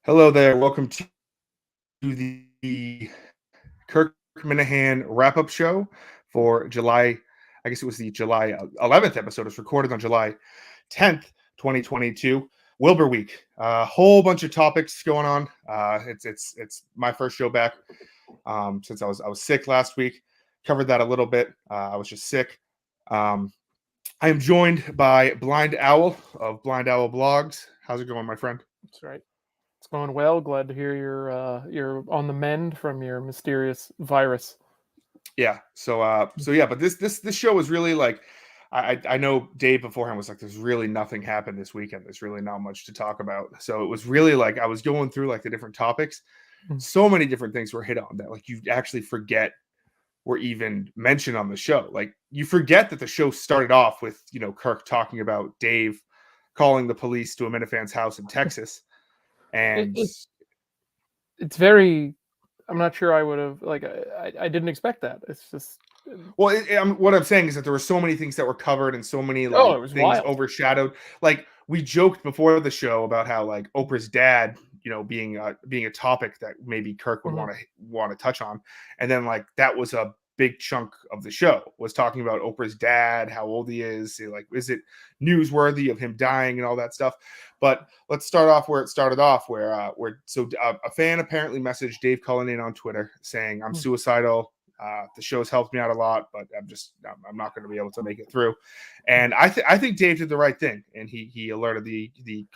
Hello there. Welcome to the Kirk Minahan wrap-up show for July. I guess it was the July 11th episode. It's recorded on July 10th, 2022. Wilbur week. A whole bunch of topics going on. It's my first show back since I was sick last week. Covered that a little bit. I was just sick. I am joined by Blind Owl of Blind Owl Blogs. How's it going, my friend? That's right. It's going well. Glad to hear you're on the mend from your mysterious virus. Yeah. So yeah, but this show was really like I know Dave beforehand was like, there's really nothing happened this weekend. There's really not much to talk about. So it was really like I was going through like the different topics. So many different things were hit on that like you actually forget were even mentioned on the show. Like you forget that the show started off with, Kirk talking about Dave calling the police to a Minifan's house in Texas. And it's very, I'm not sure I would have, like, I didn't expect that. It's just, well, what I'm saying is that there were so many things that were covered and so many it was things wild. overshadowed. Like we joked before the show about how like Oprah's dad, being a topic that maybe Kirk would want to touch on, and then like that was a big chunk of the show was talking about Oprah's dad, how old he is, like is it newsworthy of him dying and all that stuff. But let's start off where it started off, where a fan apparently messaged Dave Cullinane on Twitter saying, "I'm suicidal. The show's helped me out a lot, but I'm not going to be able to make it through." And I think Dave did the right thing, and he alerted the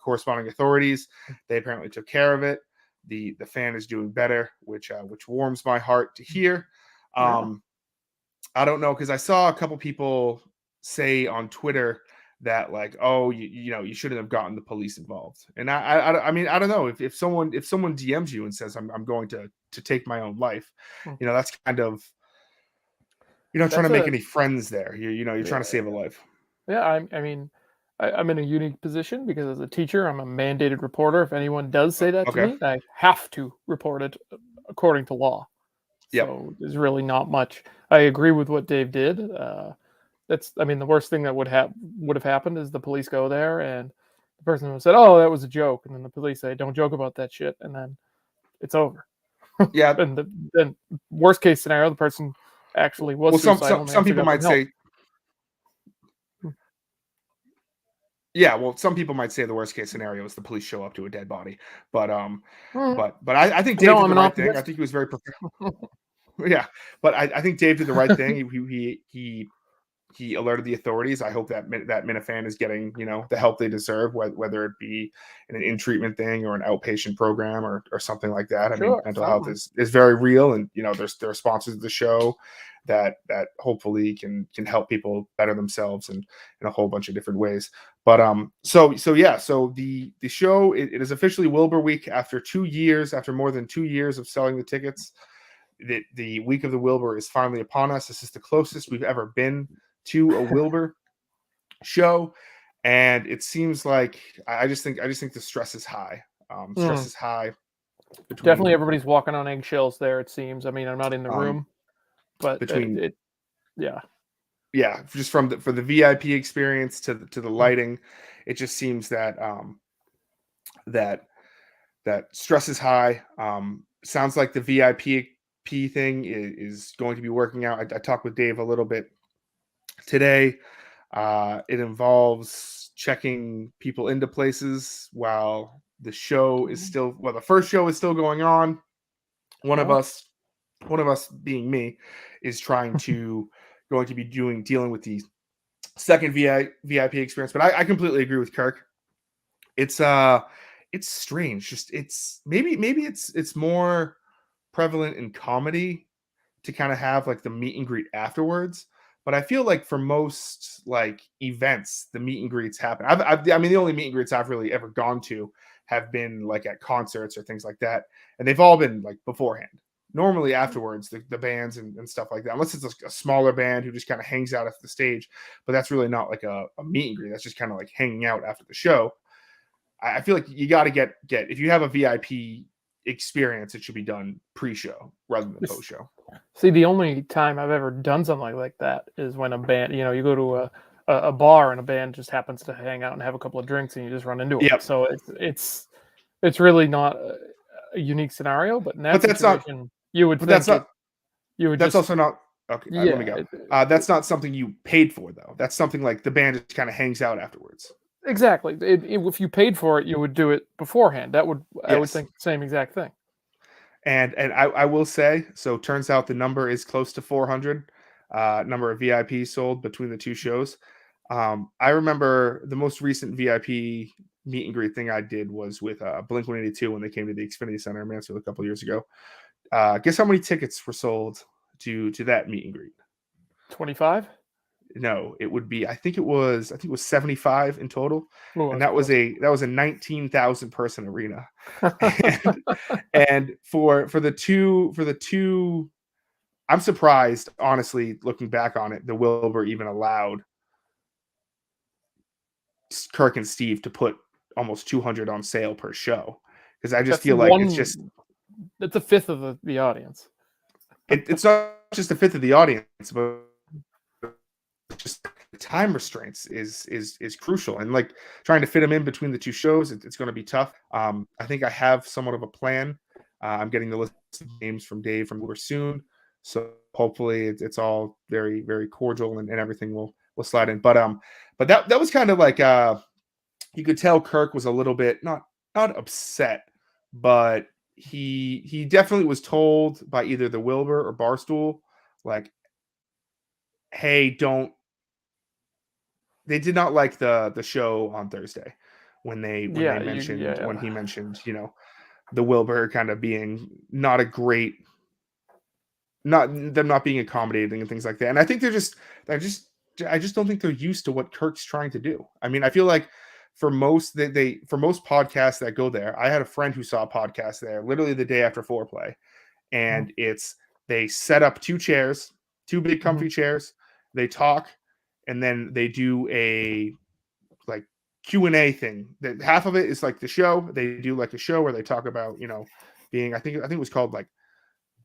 corresponding authorities. They apparently took care of it. The fan is doing better, which warms my heart to hear. I don't know, because I saw a couple people say on Twitter that like, oh, you shouldn't have gotten the police involved. And I mean, I don't know if someone DMs you and says I'm going to take my own life, that's kind of, you're not trying to make any friends there. You're trying to save a life. Yeah, I mean, I'm in a unique position because as a teacher, I'm a mandated reporter. If anyone does say that to me, I have to report it according to law. So there's really not much. I agree with what Dave did. I mean, the worst thing that would have happened is the police go there and the person would said, "Oh, that was a joke," and then the police say, "Don't joke about that shit," and then it's over. Yeah. And then worst case scenario, the person actually was suicidal. Some people might say. Yeah, well, some people might say the worst case scenario is the police show up to a dead body, but I think Dave did the right thing. I think he was very yeah, but I think Dave did the right thing. He alerted the authorities. I hope that Minifan is getting the help they deserve, whether it be an in-treatment thing or an outpatient program or something like that. I mean, mental health is very real, and there are sponsors of the show that hopefully can help people better themselves in a whole bunch of different ways. But so the show it is officially Wilbur week after more than 2 years of selling the tickets. The week of the Wilbur is finally upon us. This is the closest we've ever been to a Wilbur show, and it seems like I just think the stress is high. Stress is high. Definitely, everybody's walking on eggshells there. It seems. I mean, I'm not in the room, but just for the VIP experience to the lighting, it just seems that that stress is high. Sounds like the VIP thing is going to be working out. I talked with Dave a little bit today. It involves checking people into places while the show is the first show is still going on. One of us being me is going to be dealing with the second VIP experience. But I completely agree with Kirk. It's strange. Just it's maybe it's more prevalent in comedy to kind of have like the meet and greet afterwards. But I feel like for most like events, the meet and greets happen. I mean, the only meet and greets I've really ever gone to have been like at concerts or things like that, and they've all been like beforehand. Normally afterwards, the bands and stuff like that, unless it's a smaller band who just kind of hangs out at the stage, but that's really not like a meet and greet. That's just kind of like hanging out after the show. I feel like you got to get if you have a VIP experience, it should be done pre-show rather than post-show. See, the only time I've ever done something like that is when a band, you go to a bar and a band just happens to hang out and have a couple of drinks and you just run into it. Yep. So it's It's really not a unique scenario, but in that But that's not. situation, you would But that's think it. not. You would That's just also not. Okay, let me yeah. go. That's not something you paid for, though. That's something like the band just kind of hangs out afterwards. Exactly. If you paid for it, you would do it beforehand. I would Yes. think the same exact thing. And I will say, so turns out the number is close to 400 number of VIPs sold between the two shows. I remember the most recent VIP meet and greet thing I did was with Blink 182 when they came to the Xfinity Center in Mansfield a couple years ago. Guess how many tickets were sold to that meet and greet? 25. No, it would be. I think it was 75 in total, Oh, and that's close. that was a 19,000 person arena. and, and for the two, I'm surprised, honestly, looking back on it, the Wilbur even allowed Kirk and Steve to put almost 200 on sale per show, because I just That's feel like it's just That's a fifth of the audience. it's not just a fifth of the audience, but just time restraints is crucial, and like trying to fit them in between the two shows, it's going to be tough. I think I have somewhat of a plan. I'm getting the list of names from Dave from Wilbur soon, so hopefully it's all very very cordial, and everything will slide in. But that was kind of like you could tell Kirk was a little bit not upset, but he definitely was told by either the Wilbur or Barstool, like, hey, don't. They did not like the show on Thursday when Yeah, he mentioned, the Wilbur kind of being not a great, not them not being accommodating and things like that. And I think I just don't think they're used to what Kirk's trying to do. I mean, I feel like for most for most podcasts that go there, I had a friend who saw a podcast there literally the day after Foreplay, and they set up two chairs, two big comfy chairs, they talk, and then they do a like Q&A thing. That half of it is like the show. They do like a show where they talk about, being, I think it was called like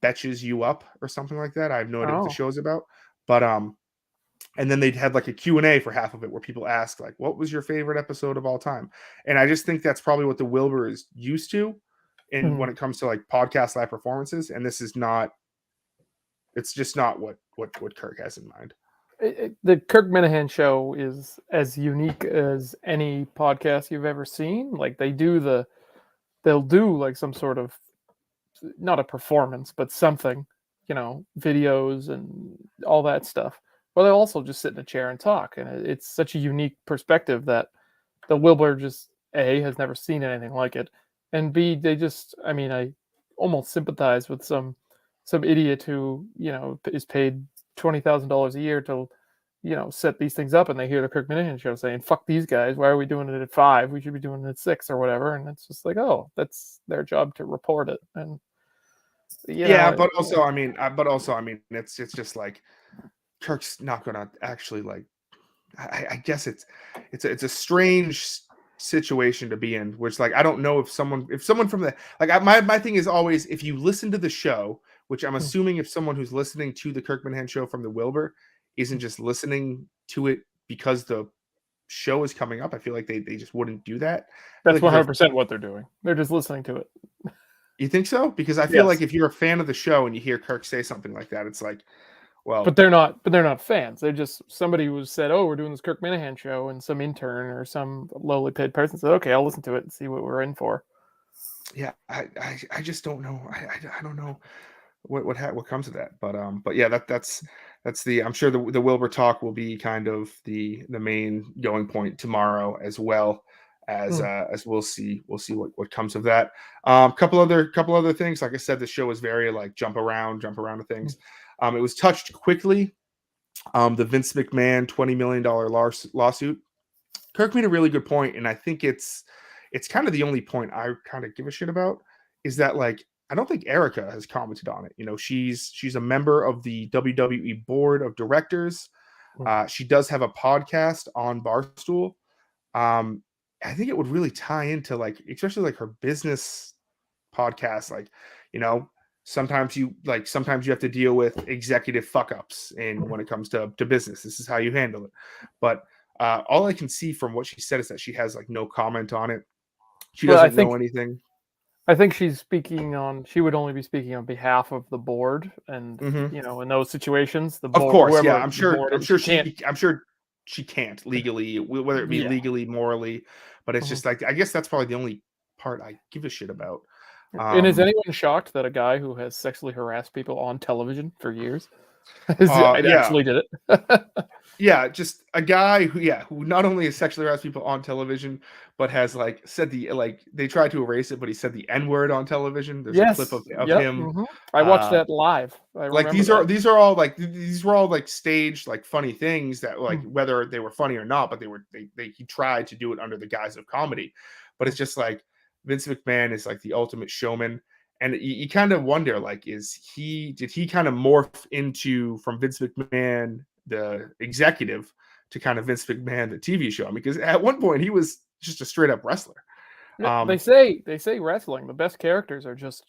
Betches You Up or something like that. I have no idea what the show is about. But and then they'd have like a Q&A for half of it where people ask like, what was your favorite episode of all time? And I just think that's probably what the Wilbur is used to in when it comes to like podcast live performances. And this is not, it's just not what Kirk has in mind. The Kirk Minahan show is as unique as any podcast you've ever seen. Like they'll do like some sort of, not a performance, but something, videos and all that stuff. But they'll also just sit in a chair and talk. And it's such a unique perspective that the Wilbur just, A, has never seen anything like it. And B, I almost sympathize with some idiot who, is paid $20,000 a year to, set these things up, and they hear the Kirk Minahan show saying, fuck these guys, why are we doing it at 5? We should be doing it at 6 or whatever. And it's just like, oh, that's their job to report it. And but also, I mean, it's just like Kirk's not gonna actually like. I guess it's a strange situation to be in, which like I don't know if someone from the like my thing is always, if you listen to the show, which I'm assuming if someone who's listening to the Kirk Minahan show from the Wilbur isn't just listening to it because the show is coming up, I feel like they just wouldn't do that. That's like 100% what they're doing. They're just listening to it. You think so? Because I feel like if you're a fan of the show and you hear Kirk say something like that, it's like, well, but they're not fans. They're just somebody who said, "Oh, we're doing this Kirk Minahan show," and some intern or some lowly paid person said, "Okay, I'll listen to it and see what we're in for." Yeah, I just don't know. I don't know what comes of that, but yeah, that's the, I'm sure the Wilbur talk will be kind of the main going point tomorrow, as well as we'll see what comes of that. Couple other things. Like I said, the show is very like jump around to things. It was touched quickly. The Vince McMahon $20 million lawsuit. Kirk made a really good point, and I think it's kind of the only point I kind of give a shit about, is that like I don't think Erica has commented on it. She's a member of the WWE board of directors. She does have a podcast on Barstool. I think it would really tie into like, especially like her business podcast. Like, sometimes you have to deal with executive fuck ups, and when it comes to business, this is how you handle it. But all I can see from what she said is that she has like no comment on it. She doesn't know anything. I think she would only be speaking on behalf of the board, and in those situations, the board, of course, whoever, yeah, I'm sure she can't legally, whether it be legally, morally, but it's just like, I guess that's probably the only part I give a shit about. And is anyone shocked that a guy who has sexually harassed people on television for years actually did it? Yeah, just a guy who not only has sexually harassed people on television, but has said they tried to erase it, but he said the N-word on television. There's a clip of him. I watched that live. I remember these are all these were all staged funny things that whether they were funny or not, but he tried to do it under the guise of comedy. But it's just Vince McMahon is the ultimate showman. And you kind of wonder, did he kind of morph into from Vince McMahon, the executive, to kind of Vince McMahon, the TV show? Because at one point he was just a straight up wrestler. They say wrestling, the best characters are just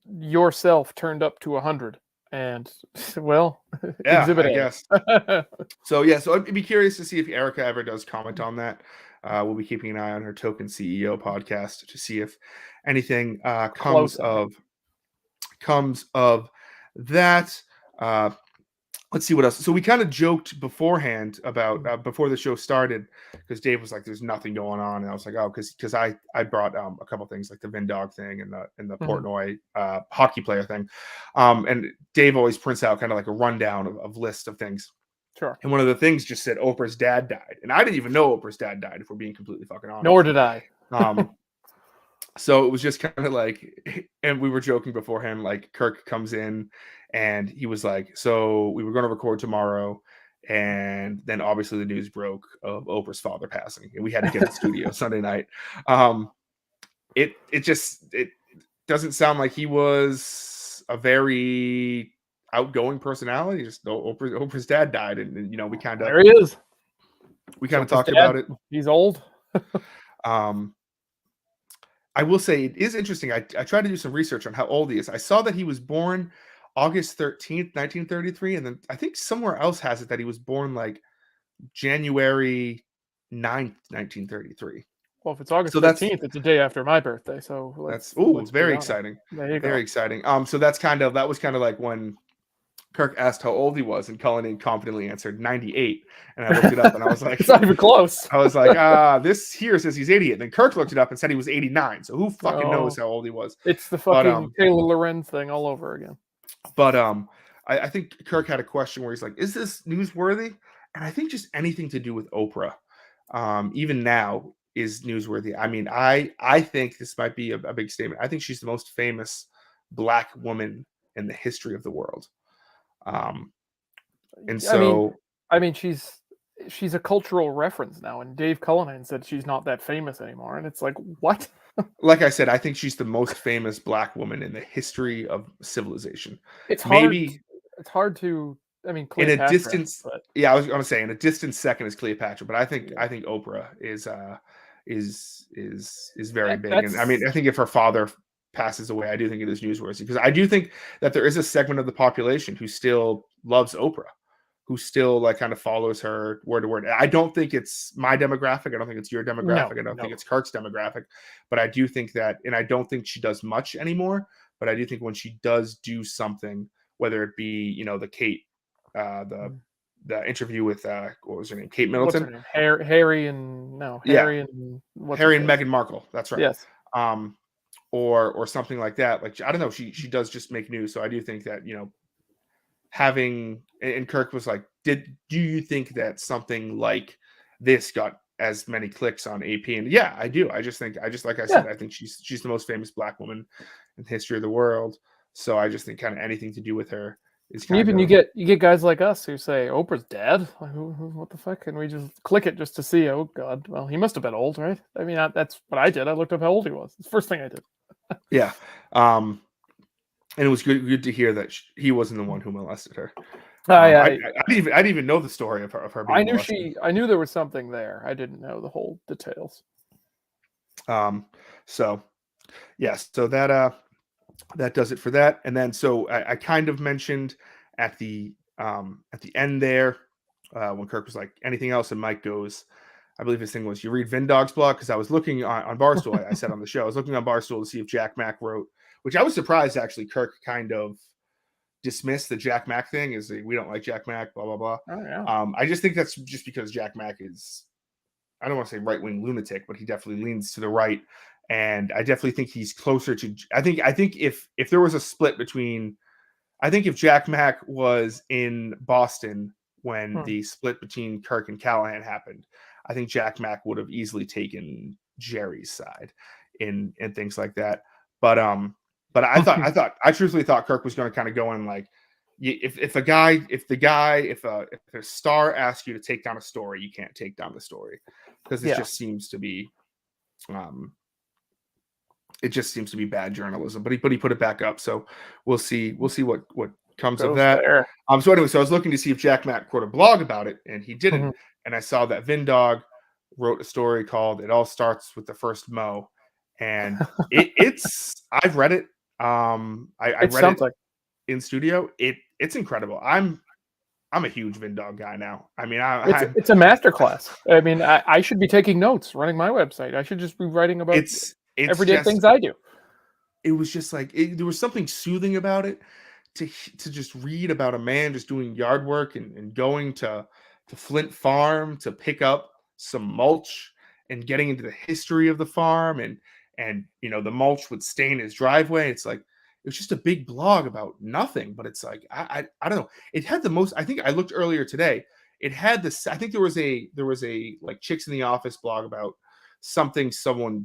yourself turned up to 100, and exhibit I A. guess. So I'd be curious to see if Erica ever does comment on that. We'll be keeping an eye on her Token CEO podcast to see if anything comes of that. Let's see what else. So we kind of joked beforehand about before the show started, because Dave was like, "There's nothing going on," and I was like, "Oh, because I brought a couple things like the Vindog thing and the Portnoy hockey player thing," and Dave always prints out kind of a rundown of list of things. Sure. And one of the things just said Oprah's dad died, and I didn't even know Oprah's dad died, if we're being completely fucking honest. Nor did I. So it was just kind of and we were joking beforehand, Kirk comes in and he was like, so we were going to record tomorrow, and then obviously the news broke of Oprah's father passing, and we had to get in the studio Sunday night. It doesn't sound like he was a very outgoing personality. Just Oprah's dad died, and we kind of there he is. We kind of talked about it. He's old. I will say it is interesting. I tried to do some research on how old he is. I saw that he was born August 13th, 1933, and then I think somewhere else has it that he was born January 9th, 1933. Well, if it's August 13th, it's a day after my birthday. So let's very exciting. There you go. Very exciting. So that was kind of when Kirk asked how old he was, and Cullinan confidently answered 98. And I looked it up, and I was like, it's not even close. I was like, this here says he's 88. And then Kirk looked it up and said he was 89. So who fucking knows how old he was? It's the fucking Taylor Lorenz thing all over again. But I think Kirk had a question where he's like, is this newsworthy? And I think just anything to do with Oprah, even now, is newsworthy. I mean, I think this might be a big statement. I think she's the most famous Black woman in the history of the world. And so I mean she's a cultural reference now, and Dave Cullinan said she's not that famous anymore, and it's like, what? Like I said, I think she's the most famous Black woman in the history of civilization. It's hard to, I mean, Cleopatra, in a distance, I was going to say in a distant second is Cleopatra, but I think Oprah is very big. And I mean, I think if her father passes away, I do think it is newsworthy, because I do think that there is a segment of the population who still loves Oprah, who still kind of follows her word to word. I don't think it's my demographic. I don't think it's your demographic. I don't think it's Kirk's demographic, but I do think that, and I don't think she does much anymore, but I do think when she does do something, whether it be, the Kate, the interview with, what was her name? Kate Middleton. What's her name? Harry and Meghan Markle. That's right. Yes. Or something like that. I don't know. She does just make news. So I do think that, having, and Kirk was like, do you think that something like this got as many clicks on AP? And yeah, I do. I just like I said, I think she's the most famous Black woman in the history of the world. So I just think kind of anything to do with her is kind of. You get guys like us who say Oprah's dead. Like, what the fuck? And we just click it just to see. Oh God, well, he must have been old, right? I mean, that's what I did. I looked up how old he was. It's the first thing I did. Yeah. And it was good to hear that he wasn't the one who molested her. I didn't even know the story of her being molested. I knew there was something there. I didn't know the whole details. So yes, so that does it for that. And then I kind of mentioned at the end there, when Kirk was like, anything else, and Mike goes, I believe his thing was, you read Vindog's blog, because I was looking on Barstool. I said on the show, I was looking on Barstool to see if Jack Mack wrote, which I was surprised actually. Kirk kind of dismissed the Jack Mack thing, is we don't like Jack Mack, blah blah blah. Oh yeah. I just think that's just because Jack Mack is, I don't want to say right wing lunatic, but he definitely leans to the right, and I definitely think he's closer to. I think if there was a split between, I think if Jack Mack was in Boston when the split between Kirk and Callahan happened, I think Jack Mack would have easily taken Jerry's side in things like that. But I truthfully thought Kirk was going to kind of go in like, if a star asks you to take down a story, you can't take down the story, because it just seems to be, bad journalism. But he put it back up, so we'll see what comes of that. There. So anyway, so I was looking to see if Jack Mack wrote a blog about it, and he didn't. And I saw that Vindog wrote a story called "It All Starts with the First Mo," and it's I've read it. I read it in studio. It's incredible. I'm a huge Vindog guy now. I mean, it's a masterclass. I mean, I should be taking notes, running my website. I should just be writing about everyday things I do. It was just like, there was something soothing about it, to just read about a man just doing yard work and going to Flint Farm to pick up some mulch and getting into the history of the farm, and the mulch would stain his driveway. It's like, it was just a big blog about nothing, but it's like, I don't know. It had the most, I think I looked earlier today. It had this, I think there was a like Chicks in the Office blog about something someone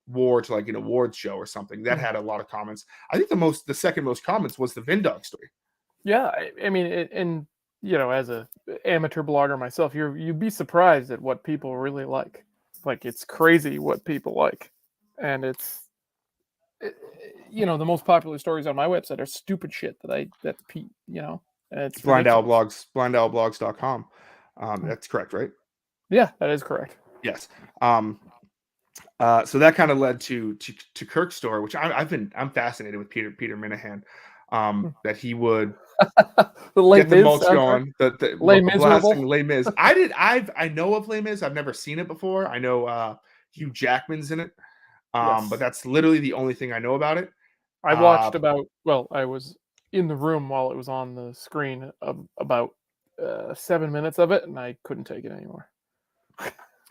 wore to like an awards show or something that had a lot of comments. I think the second most comments was the Vindog story. Yeah. I mean, and as a amateur blogger myself, you'd be surprised at what people really like. Like, it's crazy what people like. And it's, the most popular stories on my website are stupid shit and it's blindowlblogs.com. That's correct, right? Yeah, that is correct. Yes. So that kind of led to Kirk's story, which I'm fascinated with Peter Minahan, that he would get the mulch going, the Les Miserables. Les Mis. I know of Les Mis. I've never seen it before. I know Hugh Jackman's in it, but that's literally the only thing I know about it. I watched I was in the room while it was on the screen about 7 minutes of it, and I couldn't take it anymore.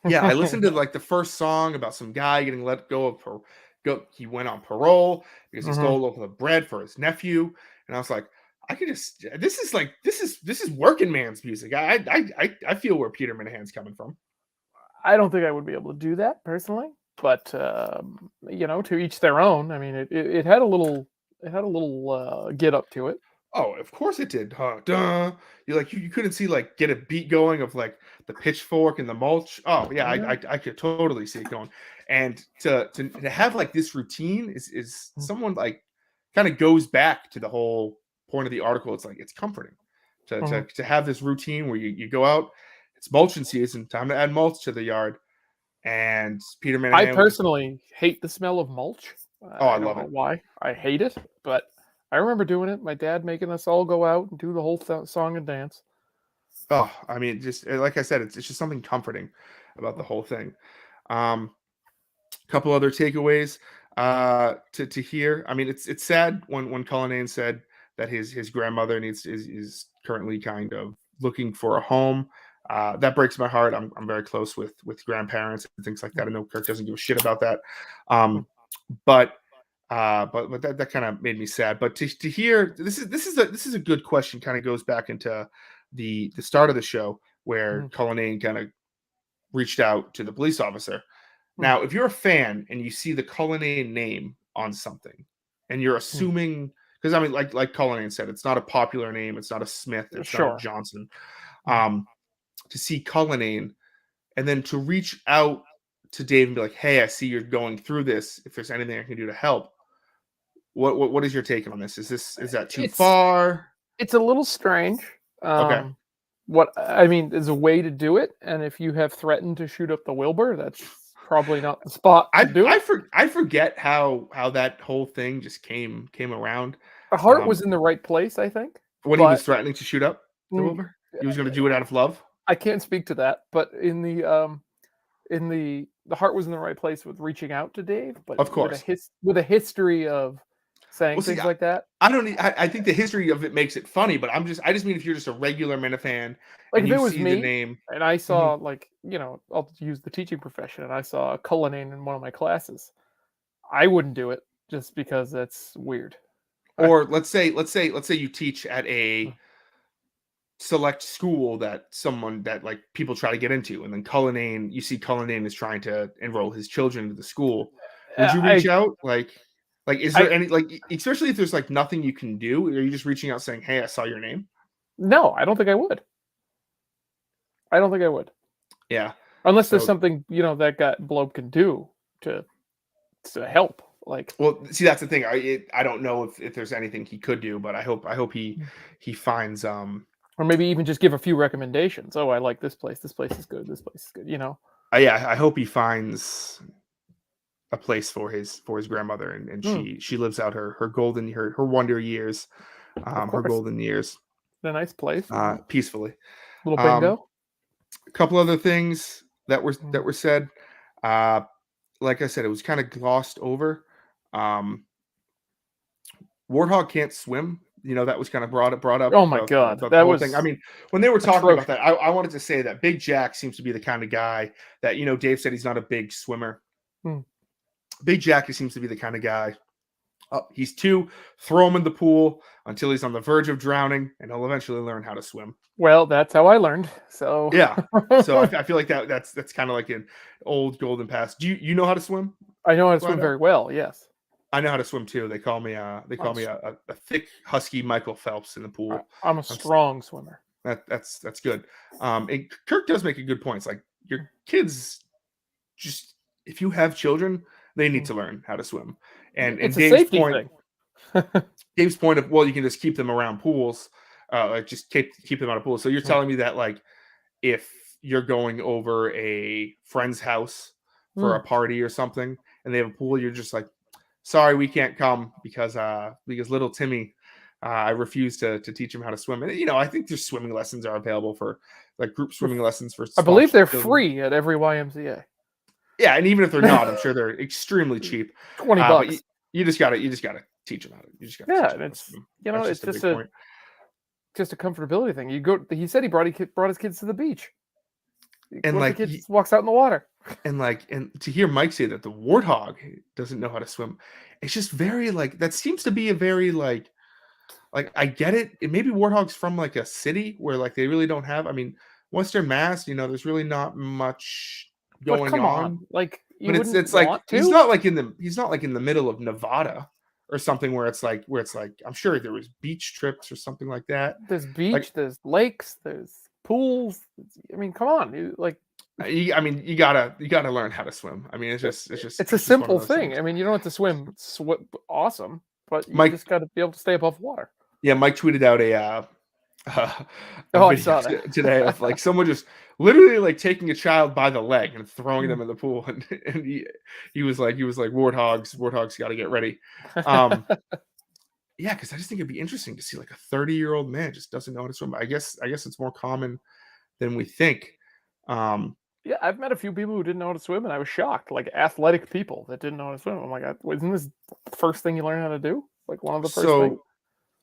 Yeah, I listened to like the first song about some guy getting let go of he went on parole because he stole a loaf of bread for his nephew, and I was like, this is working man's music. I feel where Peter Minahan's coming from. I don't think I would be able to do that personally, but to each their own. I mean, it had a little get up to it. Oh, of course it did. Duh. You couldn't see like get a beat going of like the pitchfork and the mulch. Oh yeah, I could totally see it going. And to have like this routine is someone like kind of goes back to the whole point of the article. It's like, it's comforting to have this routine where you go out, it's mulching season, time to add mulch to the yard. And Peter Minahan, I personally hate the smell of mulch. I love it. Why? I hate it, but I remember doing it. My dad making us all go out and do the whole song and dance. Oh, I mean, just like I said, it's just something comforting about the whole thing. Couple other takeaways to hear. I mean, it's sad when Cullinane said that his grandmother is currently kind of looking for a home. That breaks my heart. I'm very close with grandparents and things like that. I know Kirk doesn't give a shit about that. But that kind of made me sad. But to hear this is a good question. Kind of goes back into the start of the show where Cullinane kind of reached out to the police officer. Now, if you're a fan and you see the Cullinane name on something, and you're assuming, because I mean, like Cullinane said, it's not a popular name. It's not a Smith. It's not a Johnson. To see Cullinane, and then to reach out to Dave and be like, "Hey, I see you're going through this. If there's anything I can do to help." What is your take on this? Is that too far? It's a little strange. Okay. What I mean is a way to do it, and if you have threatened to shoot up the Wilbur, that's probably not the spot to do it. I forget how that whole thing just came around. The heart was in the right place, I think. When he was threatening to shoot up the Wilbur, he was going to do it out of love. I can't speak to that, but in the the heart was in the right place with reaching out to Dave, but Of course. with a history of saying See, things like that. I think the history of it makes it funny, but I just mean if you're just a regular Minifan Like and if you it was see the me name. and I Mhm. saw like, I'll use the teaching profession and I saw a Cullinane in one of my classes, I wouldn't do it just because that's weird. Or let's say you teach at a select school that someone that like people try to get into, and then Cullinane, you see Cullinane is trying to enroll his children into the school. Would you reach I out? Like is there I any like especially if there's like nothing you can do? Are you just reaching out saying, "Hey, I saw your name"? no, I don't think I would. I don't think I would. Yeah. Unless there's So, something, that guy bloke can do to help. Like well, see, that's the thing. I don't know if there's anything he could do, but I hope he finds or maybe even just give a few recommendations. Oh, I like this place. This place is good. This place is good. yeah, I hope he finds a place for his grandmother, and Hmm, she lives out her golden her wonder years, of her course. golden years, In a nice place. peacefully. Little Um, bingo. a couple other things Mm. that were said. Uh, like I said, it was kind of glossed over. Um, Warthog can't swim. That was kind of brought up Oh my god. about the That whole thing. I was mean, when they were talking about atrocious. that, I wanted to say that Big Jack seems to be the kind of guy that Dave said he's not a big swimmer. Hmm. Big Jack seems to be the kind of guy. He's two. Throw him in the pool until he's on the verge of drowning, and he'll eventually learn how to swim. Well, that's how I learned. So Yeah. So I feel like that's kind of like an old golden pass. Do you know how to swim? I know how to swim Rhino? very well, yes. I know how to swim too. They call me I'm, a thick husky Michael Phelps in the I- pool. I'm a I'm strong swimmer. that's good. And Kirk does make a good point. It's like your kids just if you have children, they need Hmm. to learn how to swim. And It's a safety thing. Dave's point of well, you can just keep them around pools, like just keep them out of pools. So you're Hmm. telling me that like if you're going over a friend's house for Hmm. a party or something and they have a pool, you're just like, sorry, we can't come because little Timmy, I refuse to teach him how to swim. And I think there's swimming lessons are available for like group swimming lessons for I believe sponsored they're children. free at every YMCA. Yeah, and even if they're not, I'm sure they're extremely cheap. 20 But bucks. you just gotta teach them how to. You just gotta teach Yeah, them and how to it's swim. you know, That's it's just a just big a point. just a comfortability thing. He said he brought his kids to the beach. And What if the like kid just walks out in the water? and to hear Mike say that the warthog doesn't know how to swim, it's just very like that seems to be a very like I get it. It maybe warthogs from like a city where like they really don't have. I mean, Western Mass, there's really not much But going come on. on, like you But wouldn't it's like want to? he's not like in the middle of Nevada or something where it's like I'm sure there was beach trips or something like that. There's Like beach, there's lakes, there's pools. I mean, come on, I mean, you gotta learn how to swim. I mean, it's a it's just one of simple those thing. things. I mean, you don't have to swim awesome, but you Mike, just got to be able to stay above water. yeah, Mike tweeted out a Oh, I video saw that. today of like someone just literally like taking a child by the leg and throwing Hmm. them in the pool, and he was like warthogs got to get ready. Um, yeah, because I just think it'd be interesting to see like a 30-year-old man just doesn't know how to swim. I guess it's more common than we think. Um, Yeah, I've met a few people who didn't know how to swim, and I was shocked. Like athletic people that didn't know how to swim. I'm like, isn't this the first thing you learn how to do? Like one of the first things? so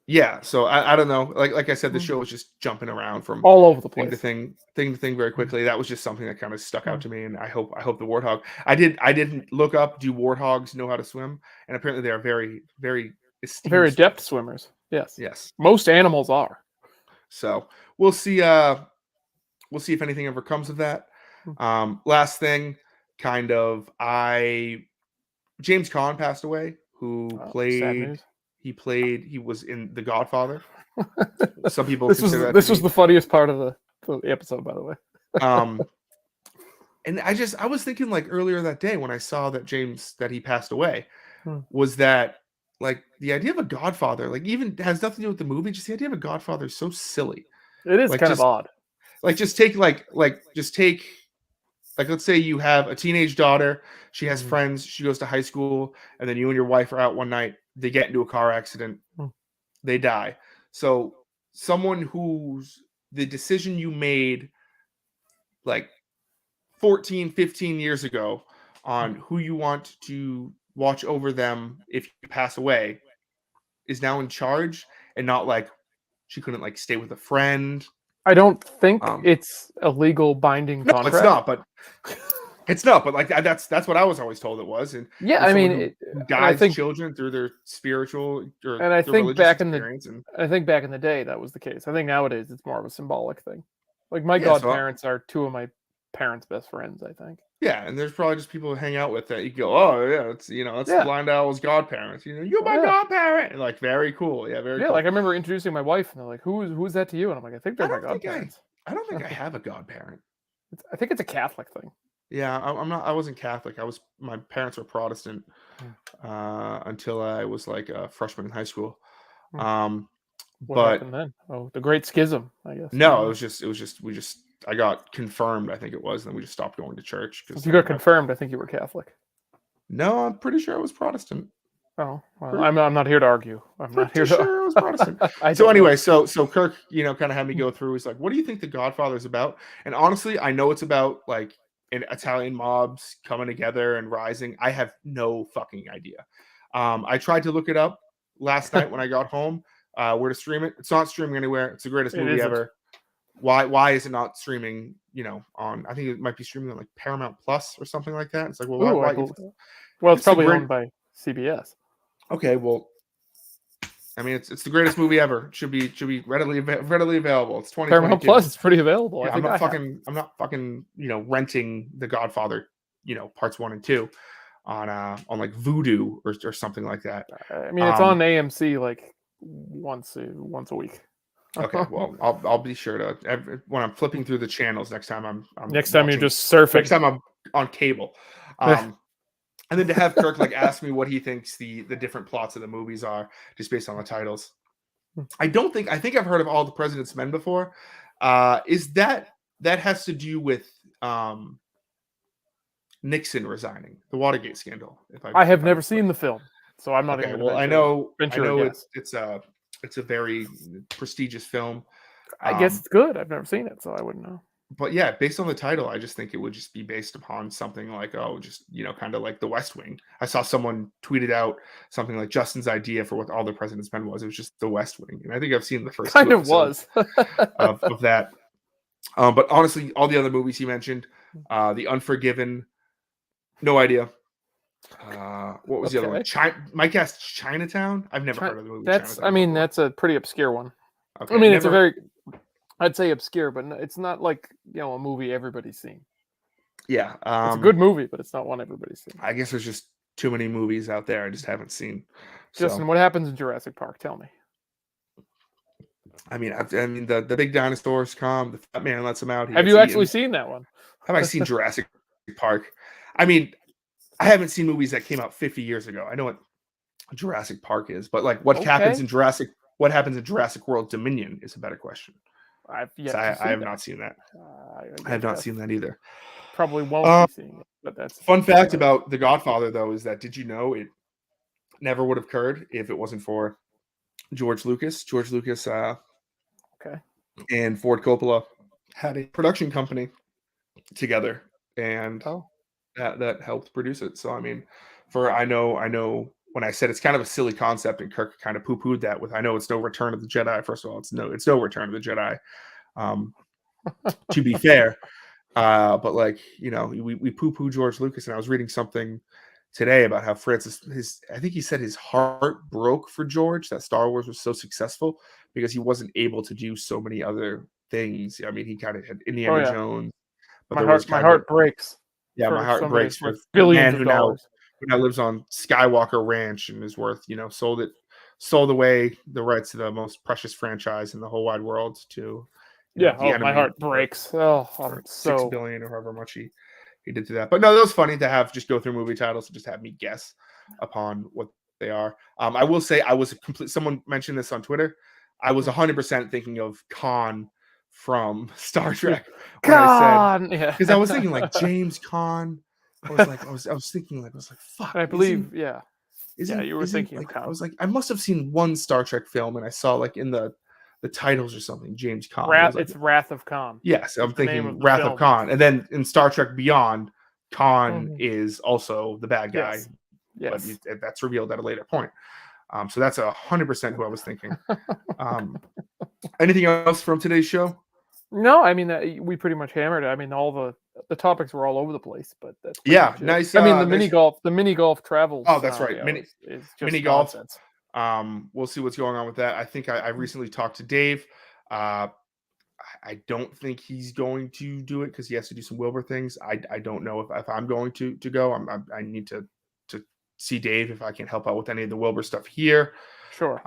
yeah, so I don't know. Like I said, the Hmm. show was just jumping around from All over the thing to place. thing to thing very Hmm. quickly. That was just something that kind of stuck out Hmm. to me, and I hope the warthog. I didn't look up. Do warthogs know how to swim? And apparently, they are very very esteemed Very adept swimmers. swimmers. Yes, Yes. most animals are. So we'll see. We'll see if anything ever comes of that. Hmm. Last thing, kind of, James Caan passed away, who Oh, sad played. news. He was in The Godfather. Some people consider that to This was be. the funniest part of the episode, by the way. Um, and I was thinking like earlier that day when I saw that he passed away Hmm. was that like the idea of a Godfather, like even has nothing to do with the movie, just the idea of a Godfather is so silly. It is Like kind of just odd. just take just take like let's say you have a teenage daughter, she has Hmm. friends, she goes to high school, and then you and your wife are out one night, they get into a car accident, Hmm. they die. So someone who's the decision you made like 14, 15 years ago on who you want to watch over them if you pass away is now in charge, and not like she couldn't like stay with a friend. I don't think it's a legal binding No, contract. it's not, but it's not. But like that's what I was always told it was. And yeah, I mean, who guides children through their spiritual or and I their think religious experience. I think back in the day that was the case. I think nowadays it's more of a symbolic thing. Like my godparents are two of my parents' best friends, I think. Yeah, and there's probably just people who hang out with that. You go, oh yeah, it's Blind Owl's godparents. You're my godparent. And like, very cool. Yeah, very cool. Like I remember introducing my wife, and they're like, who's that to you? And I'm like, I think they're my godparents. I don't think I have a godparent. I think it's a Catholic thing. Yeah, I'm not. I wasn't Catholic. My parents were Protestant until I was like a freshman in high school. What happened then? Oh, the Great Schism, I guess. No, it was just I got confirmed, I think it was, and then we just stopped going to church. If you got confirmed, I think you were Catholic. No, I'm pretty sure I was Protestant. Oh, well, I'm not here to argue. I'm not here to. Sure I was Protestant. So anyway, so Kirk, kind of had me go through. He's like, "What do you think The Godfather is about?" And honestly, I know it's about like an Italian mobs coming together and rising. I have no fucking idea. I tried to look it up last night when I got home. Where to stream it? It's not streaming anywhere. It's the greatest movie ever. Why is it not streaming? On I think it might be streaming on like Paramount Plus or something like that. It's like, well, why? Well, it's probably owned by CBS. Okay, well, I mean, it's the greatest movie ever. It should be readily available. It's 2022. Paramount Plus. It's pretty available. Yeah, I'm not fucking renting The Godfather, parts 1 and 2 on like Vudu or something like that. I mean, it's on AMC like once a week. Okay, well, I'll be sure to when I'm flipping through the channels next time I'm next time you're just surfing. Next time I'm on cable. And then to have Kirk like ask me what he thinks the different plots of the movies are just based on the titles. I think I've heard of All the President's Men before. Is that has to do with Nixon resigning, the Watergate scandal? I have never seen the film, so I'm not okay, even. Well, I know it's a very prestigious film. I guess it's good. I've never seen it, so I wouldn't know. But yeah, based on the title, I just think it would just be based upon something like, kind of like The West Wing. I saw someone tweeted out something like Justin's idea for what All the President's Men was. It was just The West Wing. And I think I've seen the first kind of was of that. But honestly, all the other movies he mentioned, The Unforgiven, no idea. What was the other one? My guess, Chinatown. I've never heard of the movie. That's a pretty obscure one. Okay, it's a very, I'd say obscure, but it's not like a movie everybody's seen. Yeah, it's a good movie, but it's not one everybody's seen. I guess there's just too many movies out there I just haven't seen. Justin, what happens in Jurassic Park? Tell me. I mean, the big dinosaurs come. The fat man lets them out. Have you actually seen that one? Have I seen Jurassic Park? I mean, I haven't seen movies that came out 50 years ago. I know what Jurassic Park is, but like what happens in Jurassic World Dominion is a better question. I have not seen that. I have not seen that either. Probably won't be seeing it, but that's fun fact about The Godfather, though, is that did you know it never would have occurred if it wasn't for George Lucas. George Lucas, and Ford Coppola had a production company together, and that helped produce it. So I mean, I know when I said it's kind of a silly concept, and Kirk kind of poo-pooed that with, I know it's no Return of the Jedi. First of all, it's no Return of the Jedi. To be fair, but like we poo-poo George Lucas, and I was reading something today about how I think he said his heart broke for George that Star Wars was so successful because he wasn't able to do so many other things. I mean, he kind of had Indiana Jones, but my heart breaks. Yeah, my heart breaks for billions of dollars. Who now lives on Skywalker Ranch and is worth, sold away the rights to the most precious franchise in the whole wide world to. My heart breaks. Oh, I'm so $6 billion or however much he did to that. But no, that was funny to go through movie titles and just have me guess upon what they are. I will say someone mentioned this on Twitter. I was 100% thinking of Khan from Star Trek. Because I was thinking like James Caan. I was thinking fuck. I believe, you were thinking like, of Khan. I was like, I must have seen one Star Trek film, and I saw like in the the titles or something. James Caan. It's Wrath of Khan. Yes, I'm the name thinking of the Wrath film. of Khan. And then in Star Trek Beyond, Khan Mhm. is also the bad guy, Yes. but that's revealed at a later point. So that's 100% who I was thinking. Anything else from today's show? No, I mean we pretty much hammered it. I mean all the topics were all over the place, but that's pretty Yeah, much it. nice. I mean the nice. mini golf travel. Oh, that's right. Is just mini golf. nonsense. We'll see what's going on with that. I think I recently talked to Dave. I don't think he's going to do it because he has to do some Wilbur things. I don't know if I'm going to go. I need to see Dave if I can help out with any of the Wilbur stuff here. Sure.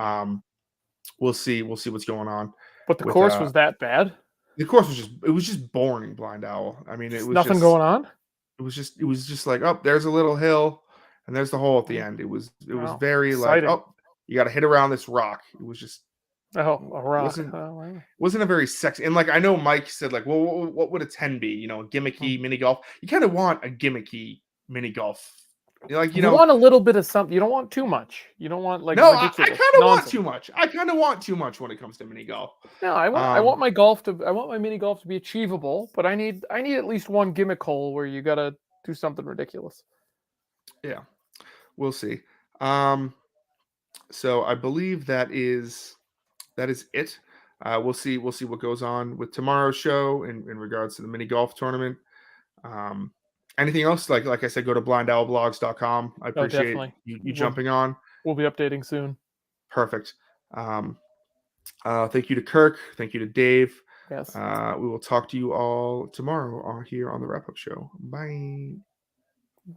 We'll see what's going on. But the course was that bad? The course was just boring, Blind Owl. I mean, it was nothing just, going on. It was just like, oh, there's a little hill, and there's the hole at the end. It was very exciting. like, oh, you got to hit around this rock. It was just a rock. Wasn't a very sexy. And like I know Mike said, like, well, what would a 10 be? You know, a gimmicky mini golf. You kind of want a gimmicky mini golf. Like you want a little bit of something. You don't want too much. You don't want like ridiculous. I kind of want too much. I kind of want too much when it comes to mini golf. No, I want my mini golf to be achievable, but I need at least one gimmick hole where you gotta do something ridiculous. Yeah, we'll see. So I believe that is it. We'll see what goes on with tomorrow's show in regards to the mini golf tournament. Anything else? Like I said, go to blindowlblogs.com. I appreciate you jumping on. We'll be updating soon. Perfect. Thank you to Kirk. Thank you to Dave. Yes. We will talk to you all tomorrow here on the wrap-up show. Bye.